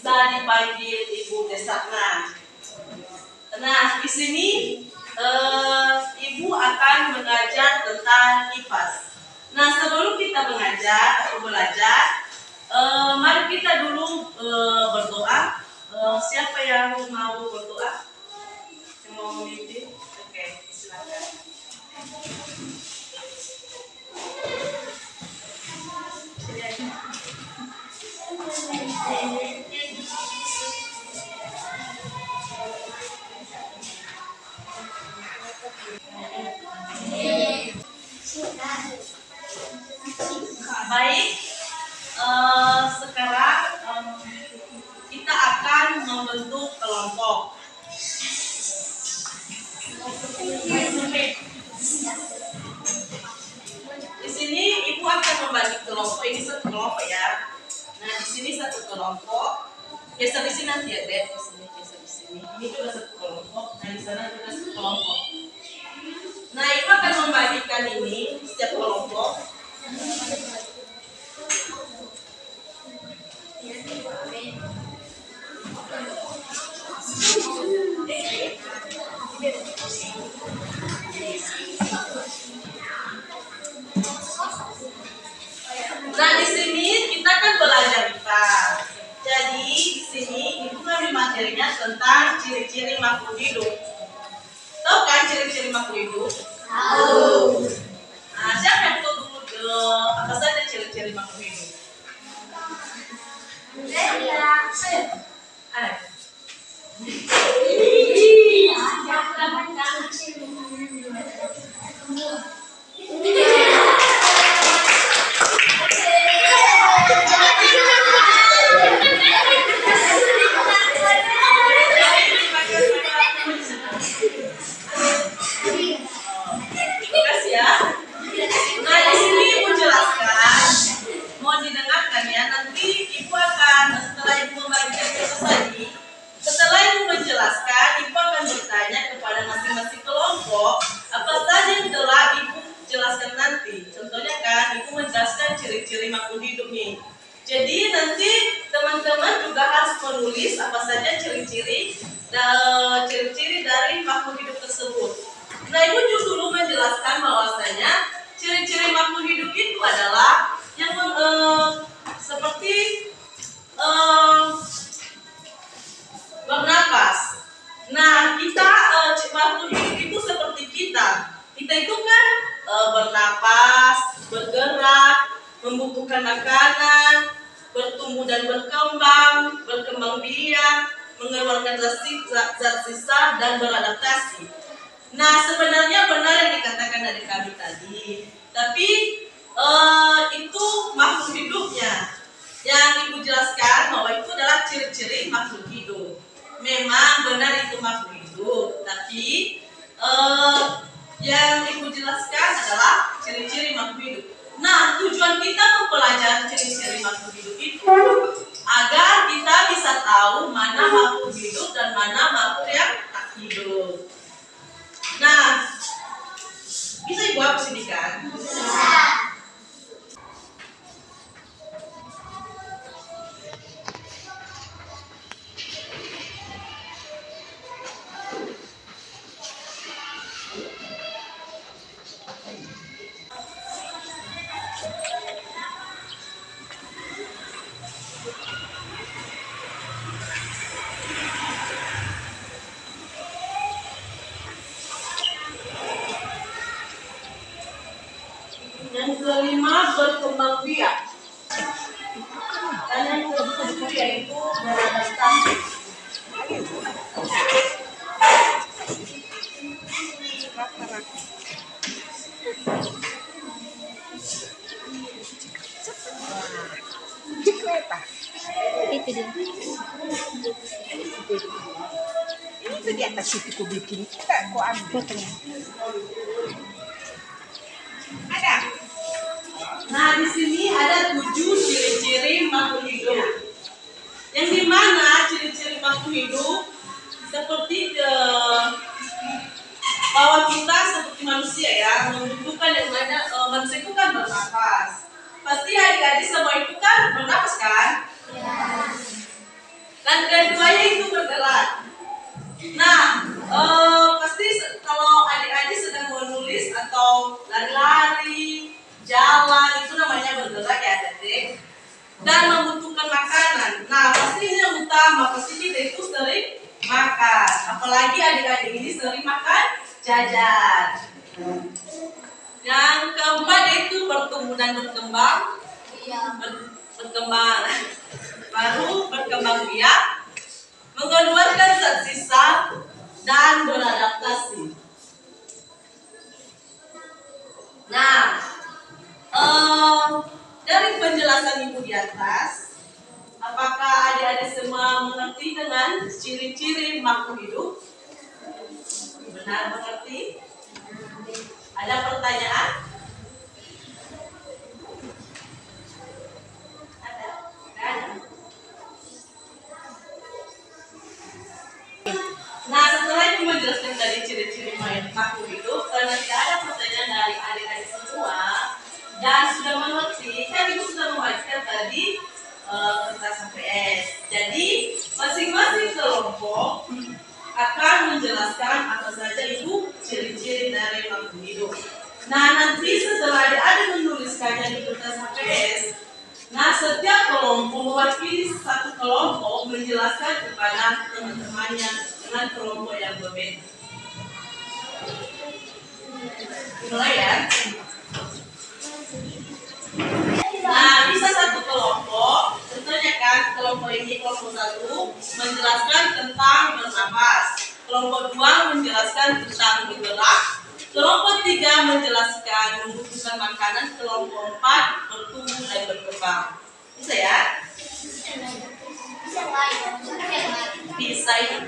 bisa dipanggil Ibu Desakna. Nah, di sini Ibu akan mengajar tentang IPAS. Nah, sebelum kita mengajar atau belajar, mari kita dulu berdoa. Siapa yang mau berdoa? Yang mau memimpin? Oke, silakan. Baik, sekarang kita akan membentuk kelompok. Di sini Ibu akan membagi kelompok. Ini satu kelompok ya. Nah, di sini satu kelompok. Geser di sini nanti ya, Dek. Di sini geser di sini. Ini juga satu kelompok. Nah, di sana juga satu kelompok. Nah, Ibu akan membagikan ini setiap kelompok. Nah, di sini kita kan belajar IPA. Jadi di sini Ibu ngambil materinya tentang ciri-ciri makhluk hidup. Tahu kan ciri-ciri makhluk hidup? Tahu. Nah, siapa yang tahu dulu apa saja ciri-ciri makhluk hidup? Ciri-ciri makhluk hidup nih. Jadi nanti teman-teman juga harus menulis apa saja ciri-ciri dari makhluk hidup tersebut. Nah, Ibu juga dulu menjelaskan bahwasanya ciri-ciri makhluk hidup itu adalah yang seperti bernapas. Nah, kita makhluk hidup itu seperti kita. Kita itu kan bernapas, bergerak, membutuhkan makanan, bertumbuh dan berkembang biak, mengeluarkan zat sisa dan beradaptasi. Nah, sebenarnya benar yang dikatakan dari kami tadi, tapi itu makhluk hidupnya. Yang Ibu jelaskan bahwa itu adalah ciri-ciri makhluk hidup. Memang benar itu makhluk hidup, tapi yang Ibu jelaskan adalah ciri-ciri makhluk hidup. Nah, tujuan kita mempelajari ciri-ciri makhluk hidup itu agar kita bisa tahu mana makhluk hidup dan mana makhluk yang tak hidup. Nah, bisa Ibu hapus ini kan? Yang kelima, berkembang biak. Dan yang ke-7 yaitu beradaptasi. Itu dia. Ini tuh di atas itu ku bikin. Kita ku ambil. Fotonya. Ada. Nah, di sini ada 7 ciri-ciri makhluk hidup. Yang dimana ciri-ciri makhluk hidup seperti bahwa kita seperti manusia ya, membutuhkan yang mana manusia itu kan bernafas. Pasti adik-adik semua itu kan bernafas kan? Ya. Dan keduanya itu bergerak. Nah, pasti kalau adik-adik sedang menulis atau lari-lari, jalan, itu namanya bergerak ya adik-adik. Dan membutuhkan makanan. Nah, pasti ini yang utama, pasti kita itu sering makan. Apalagi adik-adik ini sering makan jajan. Yang keempat itu bertumbuh dan berkembang. Berkembang. Baru berkembang biak, mengeluarkan zat sisa, dan beradaptasi. Nah, dari penjelasan ibu di atas, apakah adik-adik semua mengerti dengan ciri-ciri makhluk hidup? Benar mengerti? Ada pertanyaan? Ada? Ada? Nah, setelah itu menjelaskan tadi ciri-ciri makhluk hidup, karena tidak ada pertanyaan dari adik-adik semua dan sudah mengerti, kan ibu sudah membaca tadi kertas HPS. Jadi masing-masing kelompok akan menjelaskan apa saja itu ciri-ciri dari makhluk hidup. Nah, nanti setelah adik-adik menuliskannya di kertas HPS, nah setiap kelompok mewakili satu kelompok menjelaskan kepada teman-temannya dengan kelompok yang berbeda. Mulai ya. Nah, bisa satu kelompok, contohnya kan kelompok ini kelompok 1 menjelaskan tentang bernapas, kelompok 2 menjelaskan tentang bergerak, kelompok 3 menjelaskan membutuhkan makanan, kelompok 4 bertumbuh dan berkembang. Bisa ya? Bisa ya.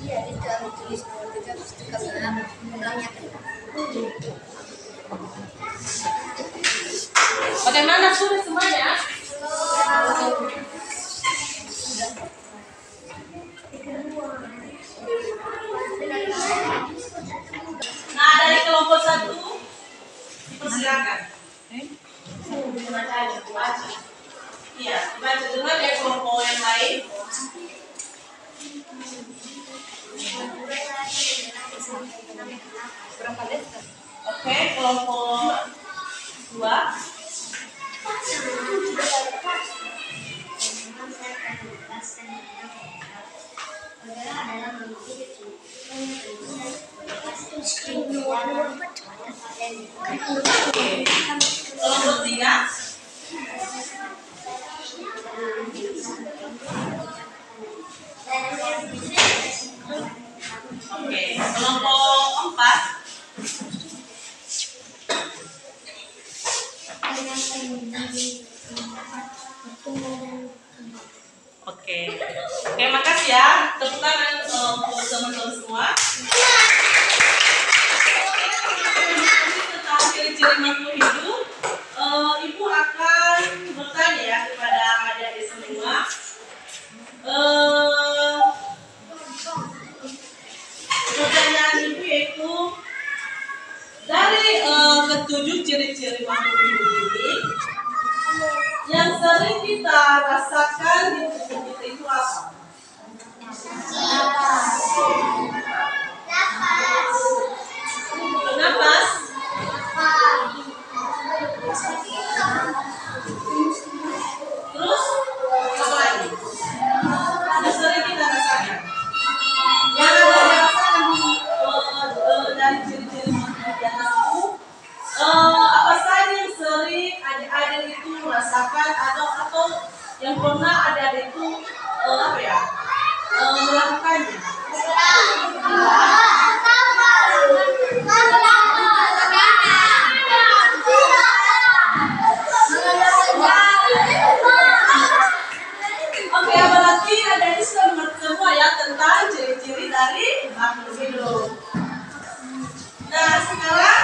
Iya, itu aku tulis juga karena pulangnya. Bagaimana sudah semuanya? Nah, dari kelompok 1 dipersilakan. Baca. Iya, baca dengar ya kelompok yang lain. Oke, kelompok 2. Kelompok 3. Oke, kelompok 4. Oke, makasih ya. Tepuk tangan untuk teman-teman semua. Tentang ciri-ciri makhluk hidup, Ibu akan bertanya ya kepada adik-adik semua. Pertanyaan Ibu yaitu dari ketujuh ciri-ciri makhluk hidup ini, yang sering kita rasakan di tubuh kita itu apa? Napas. Terus apa lagi? Yang sering kita rasakan. Yang ada rasakan dari ciri-ciri makhluk di atas itu, apa saja yang sering adik-adik itu rasakan atau yang pernah adik-adik itu melakukannya? Oke, berarti adik-adik sudah mengerti semua ya tentang ciri-ciri dari makhluk hidup. Nah, sekarang